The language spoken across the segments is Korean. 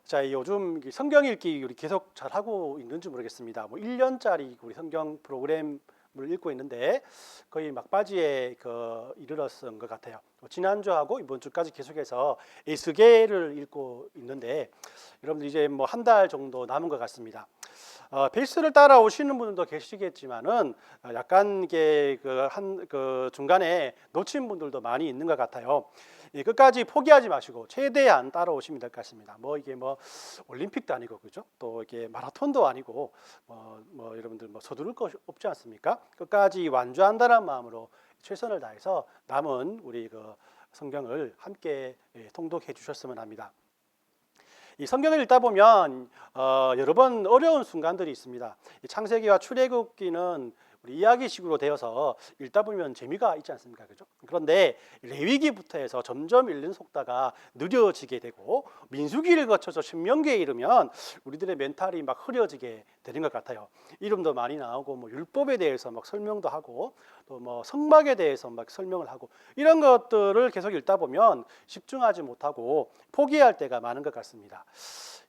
자, 요즘 성경 읽기 우리 계속 잘 하고 있는지 모르겠습니다. 뭐 1년짜리 우리 성경 프로그램을 읽고 있는데 거의 막바지에 이르렀은 것 같아요. 지난주하고 이번 주까지 계속해서 에스겔을 읽고 있는데 여러분들 이제 뭐 한 달 정도 남은 것 같습니다. 베이스를 따라오시는 분들도 계시겠지만은 약간 이게 중간에 놓친 분들도 많이 있는 것 같아요. 끝까지 포기하지 마시고 최대한 따라오시면 될 것 같습니다. 뭐 이게 뭐 올림픽도 아니고 그죠? 또 이게 마라톤도 아니고 여러분들 뭐 서두를 것 없지 않습니까? 끝까지 완주한다는 마음으로 최선을 다해서 남은 우리 성경을 함께 통독해 주셨으면 합니다. 이 성경을 읽다 보면 여러 번 어려운 순간들이 있습니다. 창세기와 출애굽기는 우리 이야기식으로 되어서 읽다 보면 재미가 있지 않습니까? 그죠? 그런데 레위기부터 해서 점점 읽는 속도가 느려지게 되고 민수기를 거쳐서 신명기에 이르면 우리들의 멘탈이 막 흐려지게 되는 것 같아요. 이름도 많이 나오고 뭐 율법에 대해서 막 설명도 하고 또 뭐 성막에 대해서 막 설명을 하고 이런 것들을 계속 읽다 보면 집중하지 못하고 포기할 때가 많은 것 같습니다.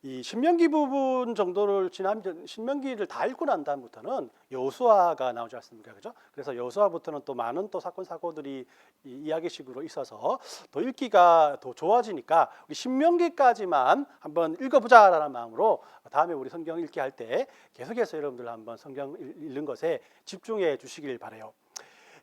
이 신명기 부분 정도를 지나면 신명기를 다 읽고 난 다음부터는 여호수아가 나오지 않습니까? 그죠? 그래서 여호수아부터는 또 많은 또 사건 사고들이 이야기식으로 있어서 더 읽기가 더 좋아지니까 우리 신명기까지만 한번 읽어보자라는 마음으로 다음에 우리 성경 읽기 할 때 계속해서 여러분들 한번 성경 읽는 것에 집중해 주시길 바라요.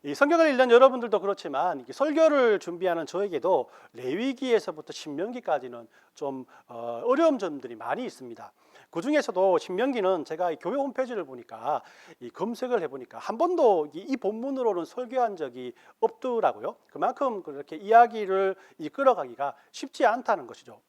이 성경을 읽는 여러분들도 그렇지만 설교를 준비하는 저에게도 레위기에서부터 신명기까지는 좀 어려운 점들이 많이 있습니다. 그 중에서도 신명기는 제가 교회 홈페이지를 보니까 검색을 해보니까 한 번도 이 본문으로는 설교한 적이 없더라고요. 그만큼 그렇게 이야기를 이끌어가기가 쉽지 않다는 것이죠.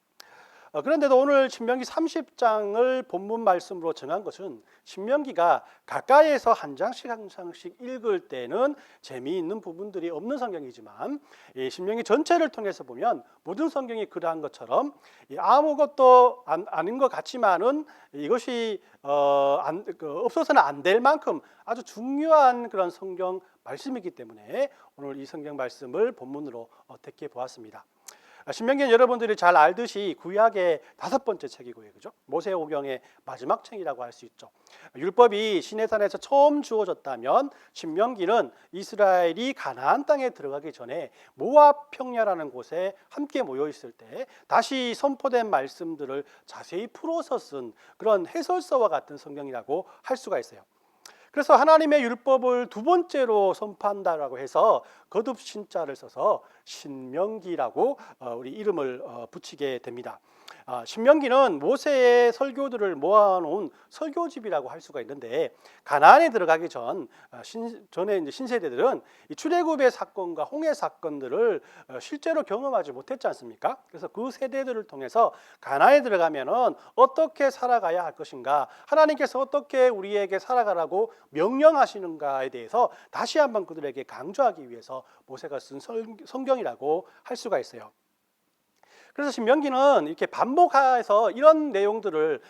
그런데도 오늘 신명기 30장을 본문 말씀으로 정한 것은 신명기가 가까이에서 한 장씩 한 장씩 읽을 때는 재미있는 부분들이 없는 성경이지만 이 신명기 전체를 통해서 보면 모든 성경이 그러한 것처럼 아무것도 아닌 것 같지만은 이것이 없어서는 안 될 만큼 아주 중요한 그런 성경 말씀이기 때문에 오늘 이 성경 말씀을 본문으로 택해 보았습니다. 신명기는 여러분들이 잘 알듯이 구약의 5번째 책이고요, 그죠? 모세오경의 마지막 책이라고 할 수 있죠. 율법이 시내산에서 처음 주어졌다면 신명기는 이스라엘이 가나안 땅에 들어가기 전에 모압 평야라는 곳에 함께 모여 있을 때 다시 선포된 말씀들을 자세히 풀어서 쓴 그런 해설서와 같은 성경이라고 할 수가 있어요. 그래서 하나님의 율법을 두 번째로 선포한다라고 해서 거듭 신자를 써서 신명기라고 우리 이름을 붙이게 됩니다. 신명기는 모세의 설교들을 모아놓은 설교집이라고 할 수가 있는데 가나안에 들어가기 전에 이제 신세대들은 이 출애굽의 사건과 홍해 사건들을 실제로 경험하지 못했지 않습니까? 그래서 그 세대들을 통해서 가나안에 들어가면은 어떻게 살아가야 할 것인가, 하나님께서 어떻게 우리에게 살아가라고 명령하시는가에 대해서 다시 한번 그들에게 강조하기 위해서 모세가 쓴 성경이라고 할 수가 있어요. 그래서 신명기는 이렇게 반복해서 이런 내용들을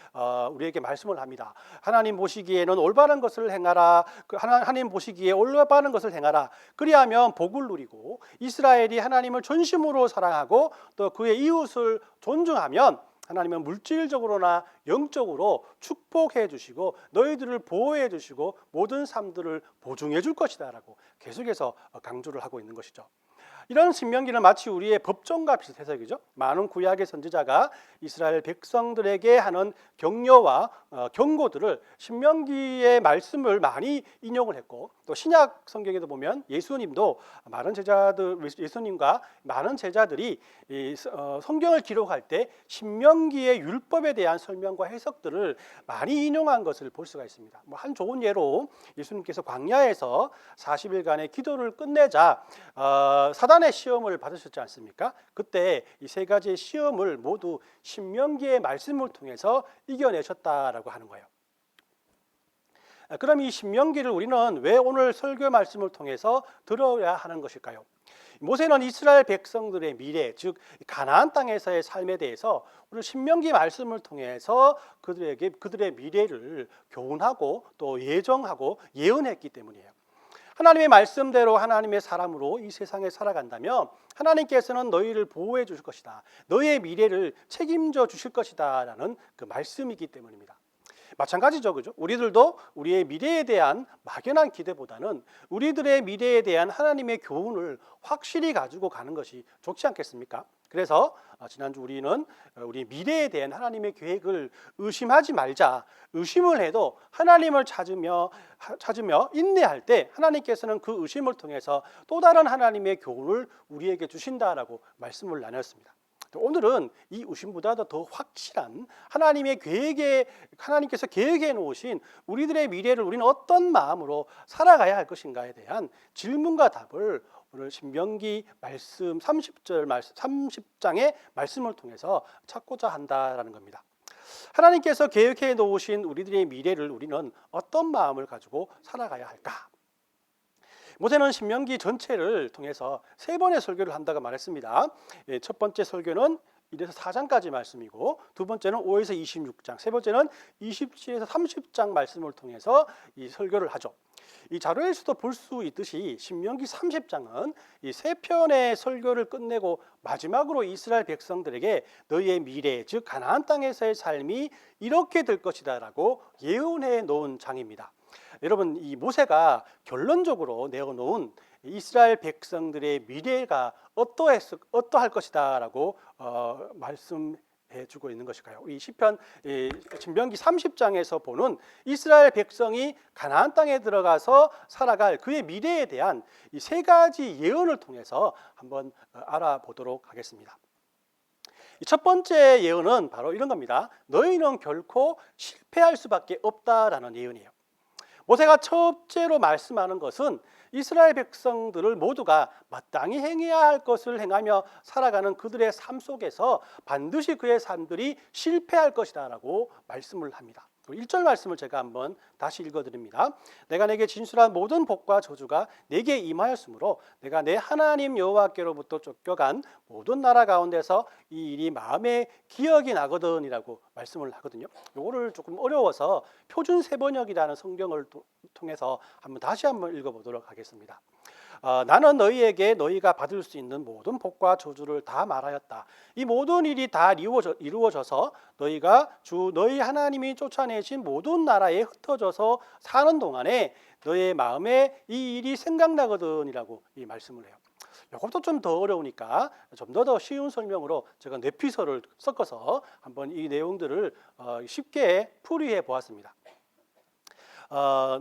우리에게 말씀을 합니다. 하나님 보시기에는 올바른 것을 행하라. 하나님 보시기에 올바른 것을 행하라. 그리하면 복을 누리고 이스라엘이 하나님을 전심으로 사랑하고 또 그의 이웃을 존중하면 하나님은 물질적으로나 영적으로 축복해 주시고 너희들을 보호해 주시고 모든 삶들을 보증해 줄 것이다 라고 계속해서 강조를 하고 있는 것이죠. 이런 신명기는 마치 우리의 법정과 비슷해서 그죠? 많은 구약의 선지자가 이스라엘 백성들에게 하는 격려와 경고들을 신명기의 말씀을 많이 인용을 했고 또 신약 성경에도 보면 예수님과 많은 제자들이 성경을 기록할 때 신명기의 율법에 대한 설명과 해석들을 많이 인용한 것을 볼 수가 있습니다. 한 좋은 예로 예수님께서 광야에서 40일간의 기도를 끝내자 사단의 시험을 받으셨지 않습니까? 그때 이 세 가지의 시험을 모두 신명기의 말씀을 통해서 이겨내셨다라고 하는 거예요. 그럼 이 신명기를 우리는 왜 오늘 설교 말씀을 통해서 들어야 하는 것일까요? 모세는 이스라엘 백성들의 미래, 즉 가나안 땅에서의 삶에 대해서 오늘 신명기 말씀을 통해서 그들의 미래를 교훈하고 또 예정하고 예언했기 때문이에요. 하나님의 말씀대로 하나님의 사람으로 이 세상에 살아간다면 하나님께서는 너희를 보호해 주실 것이다. 너희의 미래를 책임져 주실 것이다 라는 그 말씀이기 때문입니다. 마찬가지죠, 그죠? 우리들도 우리의 미래에 대한 막연한 기대보다는 우리들의 미래에 대한 하나님의 교훈을 확실히 가지고 가는 것이 좋지 않겠습니까? 그래서 지난주 우리는 우리 미래에 대한 하나님의 계획을 의심하지 말자. 의심을 해도 하나님을 찾으며 인내할 때 하나님께서는 그 의심을 통해서 또 다른 하나님의 교훈을 우리에게 주신다라고 말씀을 나눴습니다. 오늘은 이 의심보다도 더 확실한 하나님의 계획에 하나님께서 계획해 놓으신 우리들의 미래를 우리는 어떤 마음으로 살아가야 할 것인가에 대한 질문과 답을 오늘 신명기 말씀 30장의 말씀을 통해서 찾고자 한다라는 겁니다. 하나님께서 계획해 놓으신 우리들의 미래를 우리는 어떤 마음을 가지고 살아가야 할까? 모세는 신명기 전체를 통해서 3번의 설교를 한다고 말했습니다. 첫 번째 설교는 1에서 4장까지 말씀이고, 두 번째는 5에서 26장, 세 번째는 27에서 30장 말씀을 통해서 이 설교를 하죠. 이 자료에서도 볼 수 있듯이 신명기 30장은 이 3편의 설교를 끝내고 마지막으로 이스라엘 백성들에게 너희의 미래, 즉 가나안 땅에서의 삶이 이렇게 될 것이다라고 예언해 놓은 장입니다. 여러분, 이 모세가 결론적으로 내어놓은 이스라엘 백성들의 미래가 어떠할 것이다라고 말씀해주고 있는 것일까요? 이 시편 신명기 30장에서 보는 이스라엘 백성이 가나안 땅에 들어가서 살아갈 그의 미래에 대한 이 3가지 예언을 통해서 한번 알아보도록 하겠습니다. 첫 번째 예언은 바로 이런 겁니다. 너희는 결코 실패할 수밖에 없다라는 예언이에요. 모세가 첫째로 말씀하는 것은 이스라엘 백성들을 모두가 마땅히 행해야 할 것을 행하며 살아가는 그들의 삶 속에서 반드시 그의 삶들이 실패할 것이다 라고 말씀을 합니다. 1절 말씀을 제가 한번 다시 읽어드립니다. 내가 내게 진술한 모든 복과 저주가 내게 임하였으므로 내가 내 하나님 여호와께로부터 쫓겨간 모든 나라 가운데서 이 일이 마음에 기억이 나거든이라고 말씀을 하거든요. 이거를 조금 어려워서 표준 세번역이라는 성경을 통해서 다시 한번 읽어보도록 하겠습니다. 나는 너희에게 너희가 받을 수 있는 모든 복과 저주를 다 말하였다. 이 모든 일이 다 이루어져서 너희가 주 너희 하나님이 쫓아내신 모든 나라에 흩어져서 사는 동안에 너희의 마음에 이 일이 생각나거든이라고 이 말씀을 해요. 이것도 좀 더 어려우니까 좀 더 쉬운 설명으로 제가 뇌피서를 섞어서 한번 이 내용들을 쉽게 풀이해 보았습니다.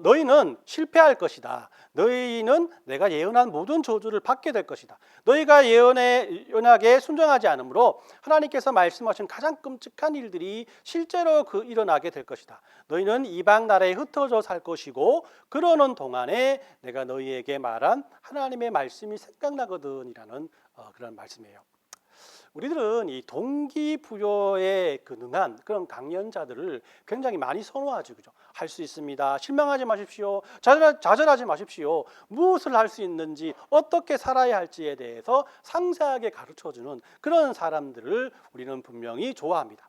너희는 실패할 것이다. 너희는 내가 예언한 모든 저주를 받게 될 것이다. 너희가 예언하게 순종하지 않으므로 하나님께서 말씀하신 가장 끔찍한 일들이 실제로 일어나게 될 것이다. 너희는 이방 나라에 흩어져 살 것이고 그러는 동안에 내가 너희에게 말한 하나님의 말씀이 생각나거든이라는 그런 말씀이에요. 우리들은 이 동기부여에 능한 그런 강연자들을 굉장히 많이 선호하죠. 그죠? 할 수 있습니다. 실망하지 마십시오. 좌절하지 마십시오. 무엇을 할 수 있는지, 어떻게 살아야 할지에 대해서 상세하게 가르쳐주는 그런 사람들을 우리는 분명히 좋아합니다.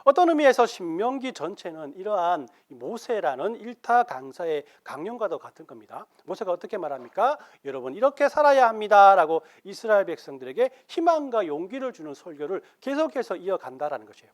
어떤 의미에서 신명기 전체는 이러한 모세라는 일타 강사의 강령과도 같은 겁니다. 모세가 어떻게 말합니까? 여러분 이렇게 살아야 합니다라고 이스라엘 백성들에게 희망과 용기를 주는 설교를 계속해서 이어간다라는 것이에요.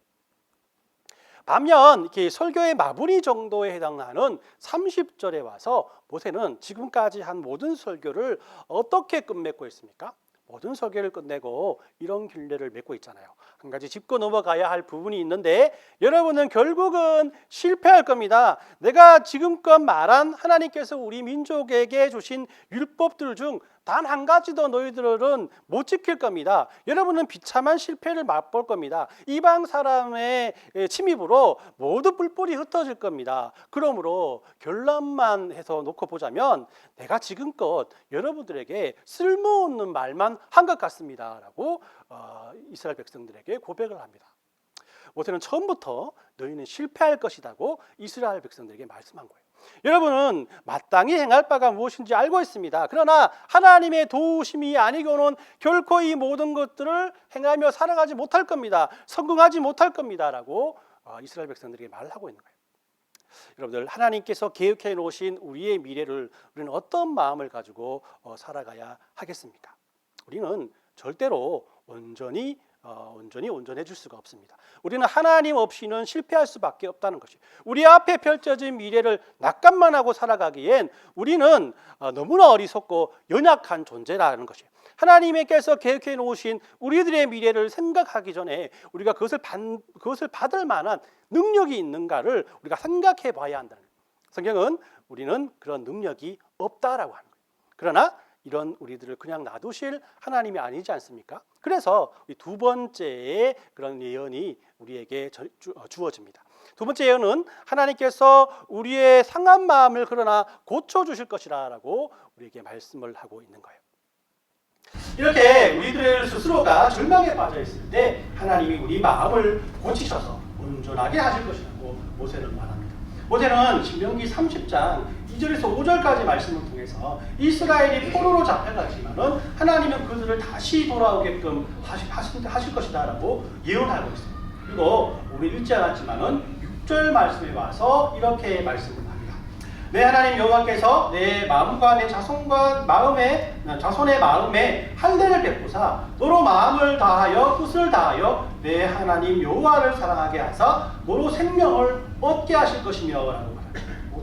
반면 이렇게 설교의 마무리 정도에 해당하는 30절에 와서 모세는 지금까지 한 모든 설교를 어떻게 끝맺고 있습니까? 모든 설교를 끝내고 이런 길례를 맺고 있잖아요. 한 가지 짚고 넘어가야 할 부분이 있는데 여러분은 결국은 실패할 겁니다. 내가 지금껏 말한 하나님께서 우리 민족에게 주신 율법들 중 단 한 가지도 너희들은 못 지킬 겁니다. 여러분은 비참한 실패를 맛볼 겁니다. 이방 사람의 침입으로 모두 뿔뿔이 흩어질 겁니다. 그러므로 결론만 해서 놓고 보자면 내가 지금껏 여러분들에게 쓸모없는 말만 한 것 같습니다 라고 이스라엘 백성들에게 고백을 합니다. 모세는 처음부터 너희는 실패할 것이라고 이스라엘 백성들에게 말씀한 거예요. 여러분은 마땅히 행할 바가 무엇인지 알고 있습니다. 그러나 하나님의 도우심이 아니고는 결코 이 모든 것들을 행하며 살아가지 못할 겁니다. 성공하지 못할 겁니다 라고 이스라엘 백성들에게 말을 하고 있는 거예요. 여러분들, 하나님께서 계획해 놓으신 우리의 미래를 우리는 어떤 마음을 가지고 살아가야 하겠습니까? 우리는 절대로 온전히 온전해질 수가 없습니다. 우리는 하나님 없이는 실패할 수밖에 없다는 것이, 우리 앞에 펼쳐진 미래를 낙관만 하고 살아가기엔 우리는 너무나 어리석고 연약한 존재라는 것이에요. 하나님께서 계획해 놓으신 우리들의 미래를 생각하기 전에 우리가 그것을 받을 만한 능력이 있는가를 우리가 생각해 봐야 한다는 거예요. 성경은 우리는 그런 능력이 없다라고 하는 거예요. 그러나 이런 우리들을 그냥 놔두실 하나님이 아니지 않습니까? 그래서 두 번째의 그런 예언이 우리에게 주어집니다. 두 번째 예언은 하나님께서 우리의 상한 마음을 그러나 고쳐주실 것이라고 우리에게 말씀을 하고 있는 거예요. 이렇게 우리들 스스로가 절망에 빠져 있을 때 하나님이 우리 마음을 고치셔서 온전하게 하실 것이라고 모세는 말합니다. 모세는 신명기 30장 2절에서 5절까지 말씀을 통해서 이스라엘이 포로로 잡혀갔지만은 하나님은 그들을 다시 돌아오게끔 하실 것이다라고 예언하고 있습니다. 그리고 우리 읽지 않았지만은 6절 말씀에 와서 이렇게 말씀을 합니다. 내 하나님 여호와께서 내 마음과 내 자손의 마음에 할례를 베푸사 너로 마음을 다하여 뜻을 다하여 내 하나님 여호와를 사랑하게 하사 너로 생명을 얻게 하실 것이며 라고 말합니다.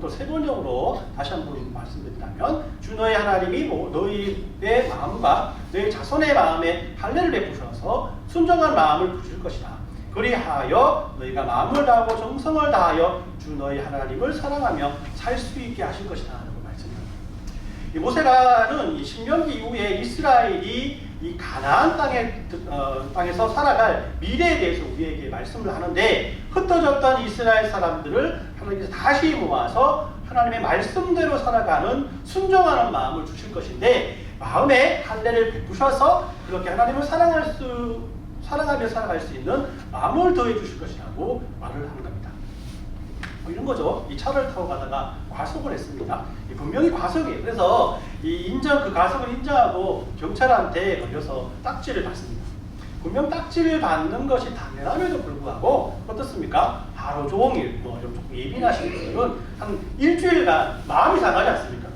또 세 번역으로 다시 한번 말씀드린다면 주 너희 하나님이 너희의 마음과 너희 자손의 마음에 할례를 베푸셔서 순정한 마음을 부실 것이다. 그리하여 너희가 마음을 다하고 정성을 다하여 주 너희 하나님을 사랑하며 살 수 있게 하실 것이다 라고 말씀합니다. 이 모세가는 이 신명기 이후에 이스라엘이 이 가나안 땅에서 살아갈 미래에 대해서 우리에게 말씀을 하는데, 흩어졌던 이스라엘 사람들을 하나님께서 다시 모아서 하나님의 말씀대로 살아가는 순종하는 마음을 주실 것인데, 마음에 할례를 베푸셔서 그렇게 하나님을 사랑하며 살아갈 수 있는 마음을 더해 주실 것이라고 말을 하는 겁니다. 이런 거죠. 이 차를 타고 가다가 과속을 했습니다. 분명히 과속이에요. 그래서 그 과속을 인정하고 경찰한테 걸려서 딱지를 받습니다. 분명 딱지를 받는 것이 당연함에도 불구하고 어떻습니까? 하루 종일 조금 예민하신 분들은 한 일주일간 마음이 상하지 않습니까?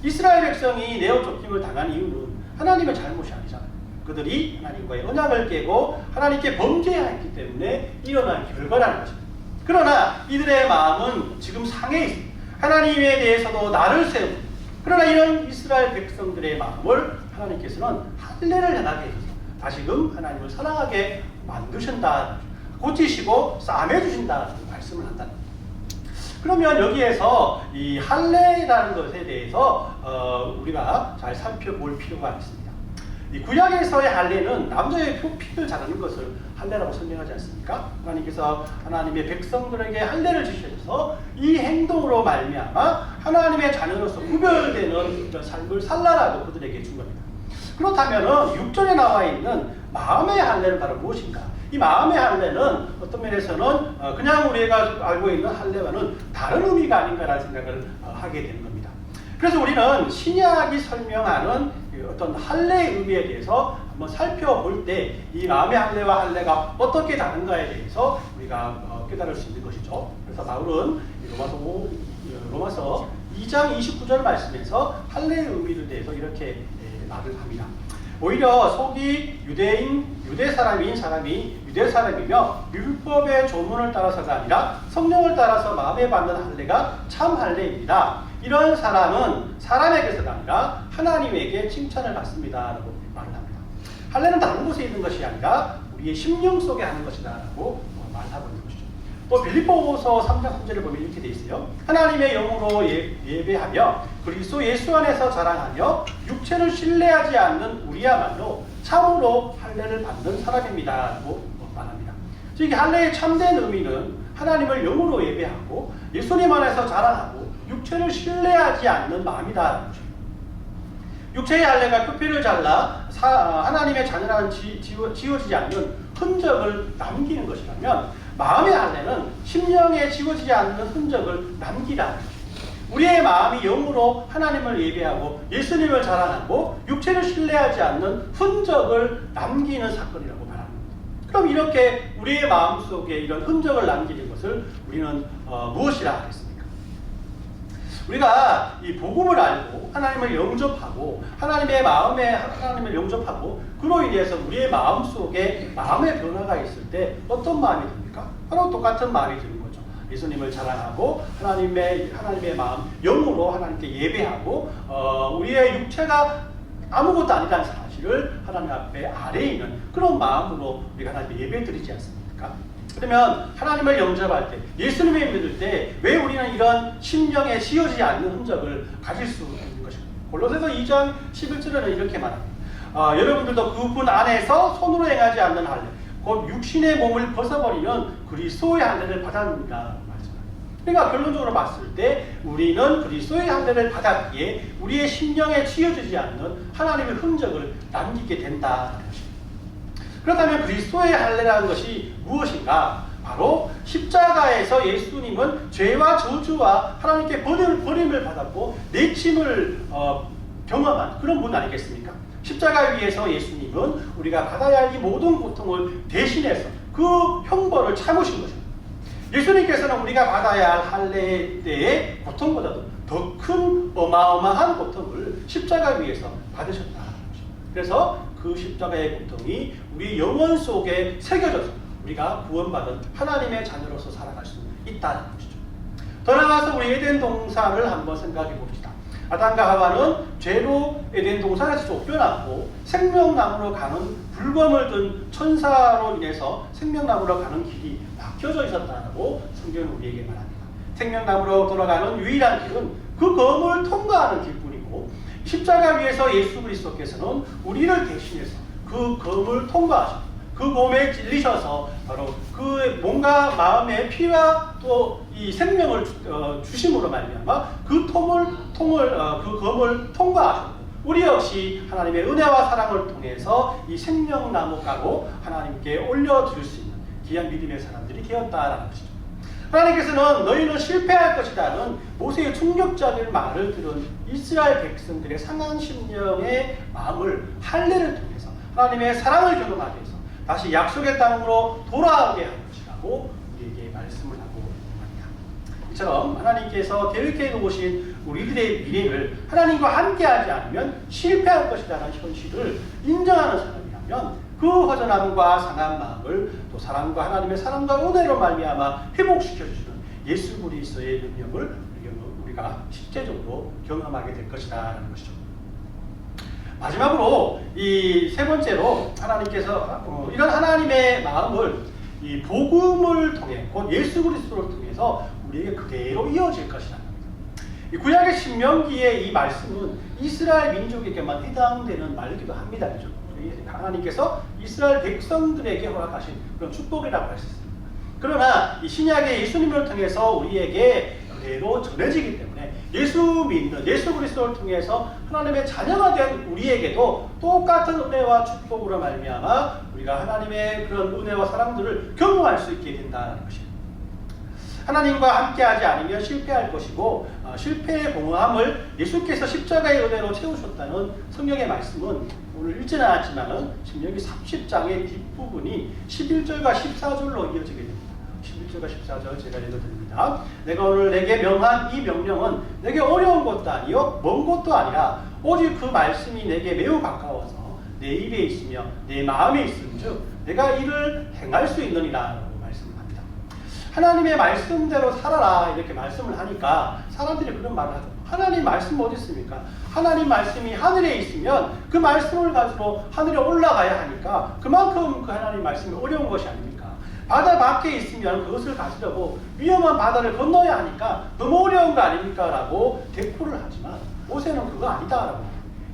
이스라엘 백성이 내어 쫓김을 당한 이유는 하나님의 잘못이 아니잖아요. 그들이 하나님과의 언약을 깨고 하나님께 범죄했기 때문에 일어난 결과라는 것입니다. 그러나 이들의 마음은 지금 상해 있습니다. 하나님에 대해서도 나를 세우고, 그러나 이런 이스라엘 백성들의 마음을 하나님께서는 할례를 행하게 해서 다시금 하나님을 사랑하게 만드신다, 고치시고 싸매주신다는 말씀을 한다는 겁니다. 그러면 여기에서 이 할례라는 것에 대해서 우리가 잘 살펴볼 필요가 있습니다. 이 구약에서의 할례는 남자의 피를 자르는 것을 할례라고 설명하지 않습니까? 하나님께서 하나님의 백성들에게 할례를 주셔서 이 행동으로 말미암아 하나님의 자녀로서 구별되는 삶을 살라라고 그들에게 준 겁니다. 그렇다면 6절에 나와 있는 마음의 할례는 바로 무엇인가? 이 마음의 할례는 어떤 면에서는 그냥 우리가 알고 있는 할례와는 다른 의미가 아닌가라는 생각을 하게 되는 겁니다. 그래서 우리는 신약이 설명하는 어떤 할례의 의미에 대해서 한번 살펴볼 때 이 마음의 할례와 할례가 어떻게 다른가에 대해서 우리가 깨달을 수 있는 것이죠. 그래서 바울은 로마서 2장 29절 말씀에서 할례의 의미를 대해서 이렇게 말을 합니다. 오히려 속이 유대 사람인 사람이 유대 사람이며 율법의 조문을 따라서가 아니라 성령을 따라서 마음에 받는 할례가 참 할례입니다. 이런 사람은 사람에게서가 아니라 하나님에게 칭찬을 받습니다 라고 말을 합니다. 할례는 다른 곳에 있는 것이 아니라 우리의 심령 속에 하는 것이다 라고 말하고 있는 것이죠. 또 빌립보서 3장 3절을 보면 이렇게 되어 있어요. 하나님의 영으로 예배하며 그리스도 예수 안에서 자랑하며 육체를 신뢰하지 않는 우리야말로 참으로 할례를 받는 사람입니다 라고 말합니다. 즉 할례의 참된 의미는 하나님을 영으로 예배하고 예수님 안에서 자랑하고 육체를 신뢰하지 않는 마음이다. 육체의 할례가 표피를 잘라 하나님의 자녀라는 지워지지 않는 흔적을 남기는 것이라면, 마음의 할례는 심령에 지워지지 않는 흔적을 남기라는 것입니다. 우리의 마음이 영으로 하나님을 예배하고 예수님을 자랑하고 육체를 신뢰하지 않는 흔적을 남기는 사건이라고 말합니다. 그럼 이렇게 우리의 마음속에 이런 흔적을 남기는 것은 것을 우리는 무엇이라 하겠습니까? 우리가 이 복음을 알고 하나님을 영접하고 하나님의 마음에 하나님을 영접하고 그로 인해서 우리의 마음 속에 마음의 변화가 있을 때 어떤 마음이 듭니까? 바로 똑같은 마음이 드는 거죠. 예수님을 자랑하고 하나님의 마음 영으로 하나님께 예배하고 우리의 육체가 아무것도 아니라는 사실을 하나님 앞에 아래에 있는 그런 마음으로 우리가 하나님께 예배드리지 않습니까? 그러면 하나님을 영접할 때 예수님을 믿을 때 왜 우리는 이런 심령에 씌어지지 않는 흔적을 가질 수 있는 것입니다. 골로새서 2장 11절에는 이렇게 말합니다. 여러분들도 그분 안에서 손으로 행하지 않는 할례 곧 육신의 몸을 벗어버리는 그리스도의 할례를 받았느니라. 그러니까 결론적으로 봤을 때 우리는 그리스도의 할례를 받았기에 우리의 심령에 씌어지지 않는 하나님의 흔적을 남기게 된다는 것입니다. 그렇다면 그리스도의 할례라는 것이 무엇인가? 바로 십자가에서 예수님은 죄와 저주와 하나님께 버림을 받았고 내침을 경험한 그런 분 아니겠습니까? 십자가 위에서 예수님은 우리가 받아야 할 이 모든 고통을 대신해서 그 형벌을 참으신 것입니다. 예수님께서는 우리가 받아야 할 할례 때의 고통보다도 더 큰 어마어마한 고통을 십자가 위에서 받으셨다는 것입니다. 그래서 그 십자가의 고통이 우리 영혼 속에 새겨져서 우리가 구원받은 하나님의 자녀로서 살아갈 수 있다는 것이죠. 더 나아가서 우리 에덴 동산을 한번 생각해 봅시다. 아담과 하와는 죄로 에덴 동산에서 쫓겨났고 생명나무로 가는 불검을 든 천사로 인해서 생명나무로 가는 길이 막혀져 있었다고 성경은 우리에게 말합니다. 생명나무로 돌아가는 유일한 길은 그 검을 통과하는 길뿐이고 십자가 위에서 예수 그리스도께서는 우리를 대신해서 그 검을 통과하셨고 그 몸에 찔리셔서 바로 그 몸과 마음의 피와 또 이 생명을 주심으로 말미암아 그 검을 통과하셨고 우리 역시 하나님의 은혜와 사랑을 통해서 이 생명나무가로 하나님께 올려드릴 수 있는 귀한 믿음의 사람들이 되었다라는 것이죠. 하나님께서는 너희는 실패할 것이라는 모세의 충격적인 말을 들은 이스라엘 백성들의 상한 심령의 마음을 할례를 통해서 하나님의 사랑을 경험하게 해서 다시 약속의 땅으로 돌아오게 할 것이라고 우리에게 말씀을 하고 있습니다. 이처럼 하나님께서 계획해 놓으신 우리들의 미래를 하나님과 함께하지 않으면 실패할 것이라는 현실을 인정하는 사람이라면 그 허전함과 상한 마음을 또 사랑과 하나님의 사랑과 은혜로 말미암아 회복시켜주시는 예수 그리스도의 능력을 우리가 실제적으로 경험하게 될 것이라는 것이죠. 마지막으로 이 세 번째로 하나님께서 이런 하나님의 마음을 이 복음을 통해 곧 예수 그리스도를 통해서 우리에게 그대로 이어질 것이라는 겁니다. 이 구약의 신명기의 이 말씀은 이스라엘 민족에게만 해당되는 말이기도 합니다. 그죠? 하나님께서 이스라엘 백성들에게 허락하신 그런 축복이라고 할 수 있습니다. 그러나 이 신약의 예수님을 통해서 우리에게 그대로 전해지기 때문에 예수 믿는 예수 그리스도를 통해서 하나님의 자녀가 된 우리에게도 똑같은 은혜와 축복으로 말미암아 우리가 하나님의 그런 은혜와 사랑들을 경험할 수 있게 된다는 것입니다. 하나님과 함께하지 않으면 실패할 것이고 실패의 공허함을 예수께서 십자가의 은혜로 채우셨다는 성경의 말씀은 오늘 읽지는 않았지만 신명기 30장의 뒷부분이 11절과 14절로 이어지게 됩니다. 11절과 14절 제가 읽어드립니다. 내가 오늘 내게 명한 이 명령은 내게 어려운 것도 아니요 먼 것도 아니라 오직 그 말씀이 내게 매우 가까워서 내 입에 있으며 내 마음에 있음즉 내가 이를 행할 수 있느니라 라고 말씀을 합니다. 하나님의 말씀대로 살아라 이렇게 말씀을 하니까 사람들이 그런 말을 하죠. 하나님 말씀 어디 있습니까? 하나님 말씀이 하늘에 있으면 그 말씀을 가지고 하늘에 올라가야 하니까 그만큼 그 하나님 말씀이 어려운 것이 아닙니까? 바다 밖에 있으면 그것을 가지려고 위험한 바다를 건너야 하니까 너무 어려운 거 아닙니까? 라고 대꾸를 하지만 모세는 그거 아니다라고.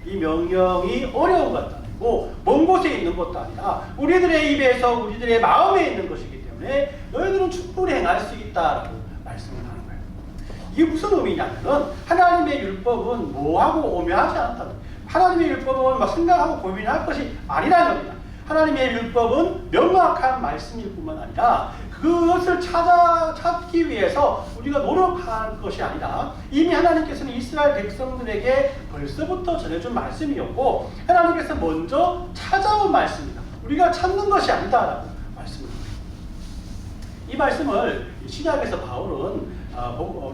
이 명령이 어려운 것도 아니고 먼 곳에 있는 것도 아니라 우리들의 입에서 우리들의 마음에 있는 것이기 때문에 너희들은 충분히 행할 수 있다라고 말씀을 하는 거예요. 이게 무슨 의미냐면은 하나님의 율법은 뭐하고 오묘하지 않다는 거예요. 하나님의 율법은 막 생각하고 고민할 것이 아니라는 겁니다. 하나님의 율법은 명확한 말씀일 뿐만 아니라 그것을 찾기 위해서 우리가 노력할 것이 아니라 이미 하나님께서는 이스라엘 백성들에게 벌써부터 전해준 말씀이었고 하나님께서 먼저 찾아온 말씀이다. 우리가 찾는 것이 아니다라고 말씀을 합니다. 이 말씀을 신약에서 바울은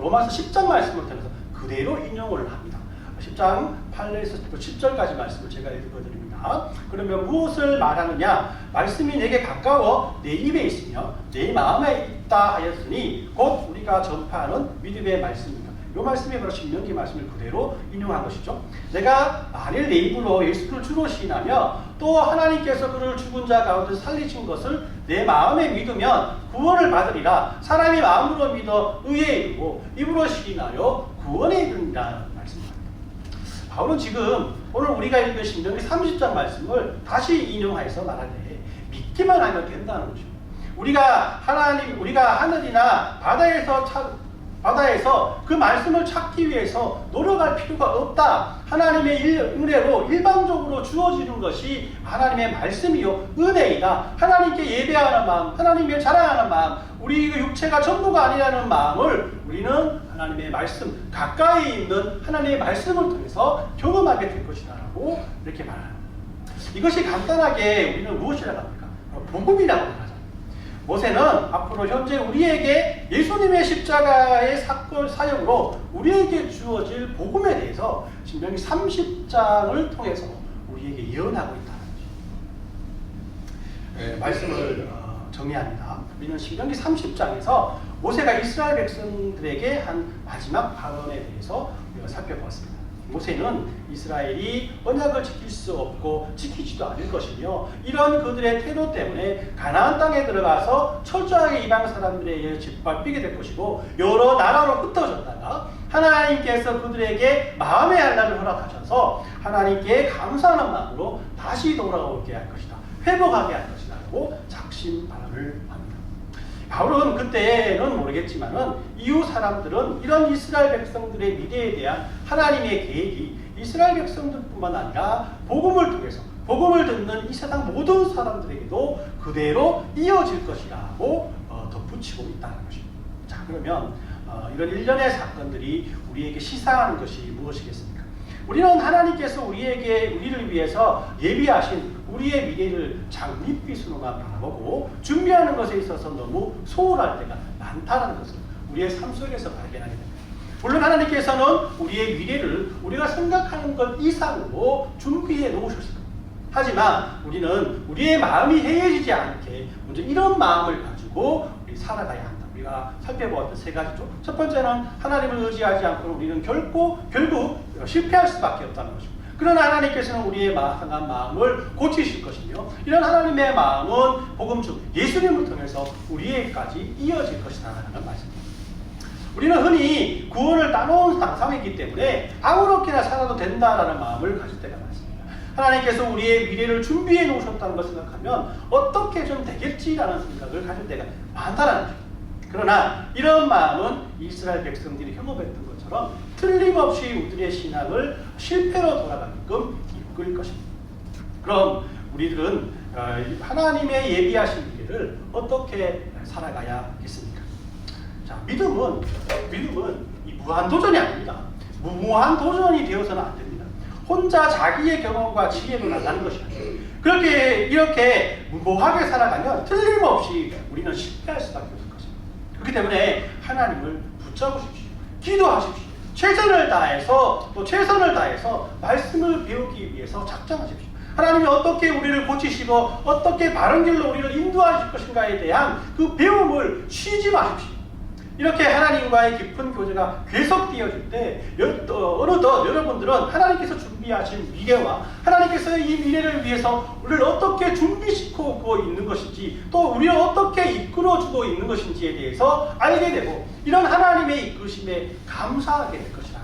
로마서 10장 말씀을 통해서 그대로 인용을 합니다. 10장 8절에서 10절까지 말씀을 제가 읽어드립니다. 그러면 무엇을 말하느냐? 말씀이 내게 가까워 내 입에 있으며 내 마음에 있다 하였으니 곧 우리가 전파하는 믿음의 말씀입니다. 이 말씀이 바로 신명기 말씀을 그대로 인용한 것이죠. 내가 만일 내 입으로 예수를 주로 시인하며 또 하나님께서 그를 죽은 자 가운데 살리신 것을 내 마음에 믿으면 구원을 받으리라. 사람이 마음으로 믿어 의에 이르고 입으로 시인하여 구원에 이르리라 말씀입니다. 바울은 지금 오늘 우리가 읽은 신명기 30장 말씀을 다시 인용해서 말하되 믿기만 하면 된다는 것입니다. 우리가 하늘이나 바다에서 그 말씀을 찾기 위해서 노력할 필요가 없다. 하나님의 은혜로 일방적으로 주어지는 것이 하나님의 말씀이요 은혜이다. 하나님께 예배하는 마음, 하나님을 자랑하는 마음, 우리 육체가 전부가 아니라는 마음을 우리는 하나님의 말씀, 가까이 있는 하나님의 말씀을 통해서 경험하게 될 것이다 라고 이렇게 말합니다. 이것이 간단하게 우리는 무엇이라고 합니까? 복음이라고 말하죠. 모세는 앞으로 현재 우리에게 예수님의 십자가의 사역으로 우리에게 주어질 복음에 대해서 신명기 30장을 통해서 우리에게 예언하고 있다는 것입니다. 말씀을 정리합니다. 우리는 신명기 30장에서 모세가 이스라엘 백성들에게 한 마지막 발언에 대해서 우리가 살펴보았습니다. 모세는 이스라엘이 언약을 지킬 수 없고 지키지도 않을 것이며 이런 그들의 태도 때문에 가나안 땅에 들어가서 철저하게 이방 사람들에 의해 짓밟히게 될 것이고 여러 나라로 흩어졌다가 하나님께서 그들에게 마음의 한란을 허락하셔서 하나님께 감사하는 마음으로 다시 돌아오게 할 것이다. 회복하게 할 것이다. 라고 작심 발언을 합니다. 바울은 그때는 모르겠지만은 이후 사람들은 이런 이스라엘 백성들의 미래에 대한 하나님의 계획이 이스라엘 백성들뿐만 아니라 복음을 통해서 복음을 듣는 이 세상 모든 사람들에게도 그대로 이어질 것이라고 덧붙이고 있다는 것입니다. 자, 그러면 이런 일련의 사건들이 우리에게 시사하는 것이 무엇이겠습니까? 우리는 하나님께서 우리를 위해서 예비하신 우리의 미래를 장밋빛으로만 바라보고 준비하는 것에 있어서 너무 소홀할 때가 많다는 것을 우리의 삶 속에서 발견하게 됩니다. 물론 하나님께서는 우리의 미래를 우리가 생각하는 것 이상으로 준비해 놓으셨습니다. 하지만 우리는 우리의 마음이 해이해지지 않게 먼저 이런 마음을 가지고 우리 살아가야 한다. 우리가 살펴보았던 세 가지죠. 첫 번째는 하나님을 의지하지 않고는 우리는 결국 실패할 수밖에 없다는 것입니다. 그러나 하나님께서는 우리의 상한 마음을 고치실 것이며 이런 하나님의 마음은 복음 중 예수님을 통해서 우리에게까지 이어질 것이다라는 말씀입니다. 우리는 흔히 구원을 따놓은 상상이기 때문에 아무렇게나 살아도 된다라는 마음을 가질 때가 많습니다. 하나님께서 우리의 미래를 준비해 놓으셨다는 것을 생각하면 어떻게 좀 되겠지라는 생각을 가질 때가 많다는 거죠. 그러나 이런 마음은 이스라엘 백성들이 경험했던 것처럼 틀림없이 우리의 신앙을 실패로 돌아가게끔 이끌 것입니다. 그럼 우리들은 하나님의 예비하신 미래를 어떻게 살아가야겠습니까? 자, 믿음은 이 무한도전이 아닙니다. 무한도전이 되어서는 안 됩니다. 혼자 자기의 경험과 지혜로 나가는 것이 아니에요. 이렇게 무모하게 살아가면 틀림없이 우리는 실패할 수밖에 없습니다. 그렇기 때문에 하나님을 붙잡으십시오. 기도하십시오. 최선을 다해서 말씀을 배우기 위해서 작정하십시오. 하나님이 어떻게 우리를 고치시고 어떻게 바른 길로 우리를 인도하실 것인가에 대한 그 배움을 쉬지 마십시오. 이렇게 하나님과의 깊은 교제가 계속되어질 때 어느덧 여러분들은 하나님께서 준비하신 미래와 하나님께서 이 미래를 위해서 우리를 어떻게 준비시키고 있는 것인지 또 우리를 어떻게 이끌어주고 있는 것인지에 대해서 알게 되고 이런 하나님의 이끄심에 감사하게 될 것이다.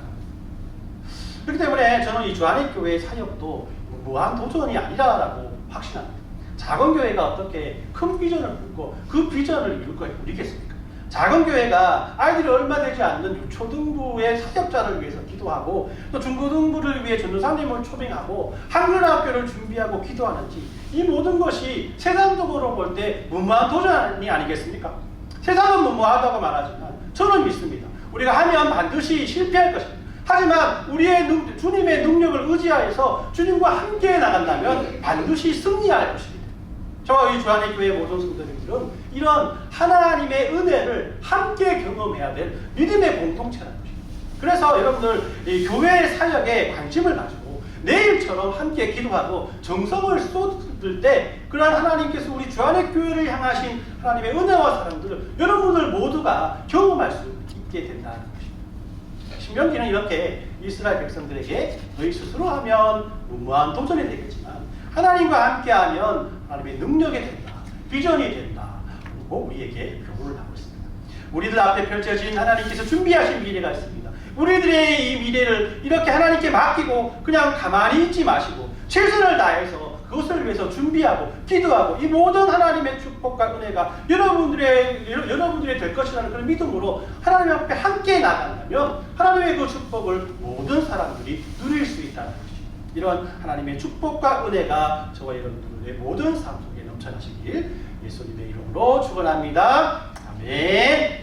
그렇기 때문에 저는 이 주안의교회의 사역도 무한 도전이 아니라고 확신합니다. 작은 교회가 어떻게 큰 비전을 꾸고 그 비전을 이룰 걸 우리겠습니까? 작은 교회가 아이들이 얼마 되지 않는 유초등부의 사역자를 위해서 기도하고 또 중고등부를 위해 전도사님을 초빙하고 한글학교를 준비하고 기도하는지 이 모든 것이 세상적으로 볼 때 무모한 도전이 아니겠습니까? 세상은 무모하다고 말하지만 저는 믿습니다. 우리가 하면 반드시 실패할 것입니다. 하지만 우리의 주님의 능력을 의지하여서 주님과 함께 나간다면 반드시 승리할 것입니다. 저와 이 주한의교회 모든 성도님들은 이런 하나님의 은혜를 함께 경험해야 될 믿음의 공동체라는 것입니다. 그래서 여러분들 이 교회 사역에 관심을 가지고 내일처럼 함께 기도하고 정성을 쏟을 때 그러한 하나님께서 우리 주안의 교회를 향하신 하나님의 은혜와 사랑들을 여러분들 모두가 경험할 수 있게 된다는 것입니다. 신명기는 이렇게 이스라엘 백성들에게 너희 스스로 하면 무모한 도전이 되겠지만 하나님과 함께하면 하나님의 능력이 된다, 비전이 된다 그리고 우리에게 교훈을 하고 있습니다. 우리들 앞에 펼쳐진 하나님께서 준비하신 미래가 있습니다. 우리들의 이 미래를 이렇게 하나님께 맡기고 그냥 가만히 있지 마시고 최선을 다해서 그것을 위해서 준비하고 기도하고 이 모든 하나님의 축복과 은혜가 여러분들의 될 것이라는 그런 믿음으로 하나님 앞에 함께 나간다면 하나님의 그 축복을 모든 사람들이 누릴 수 있다는 것입니다. 이런 하나님의 축복과 은혜가 저와 여러분들의 모든 삶 속에 넘쳐나시길 예수님의 이름으로 축원합니다. 아멘.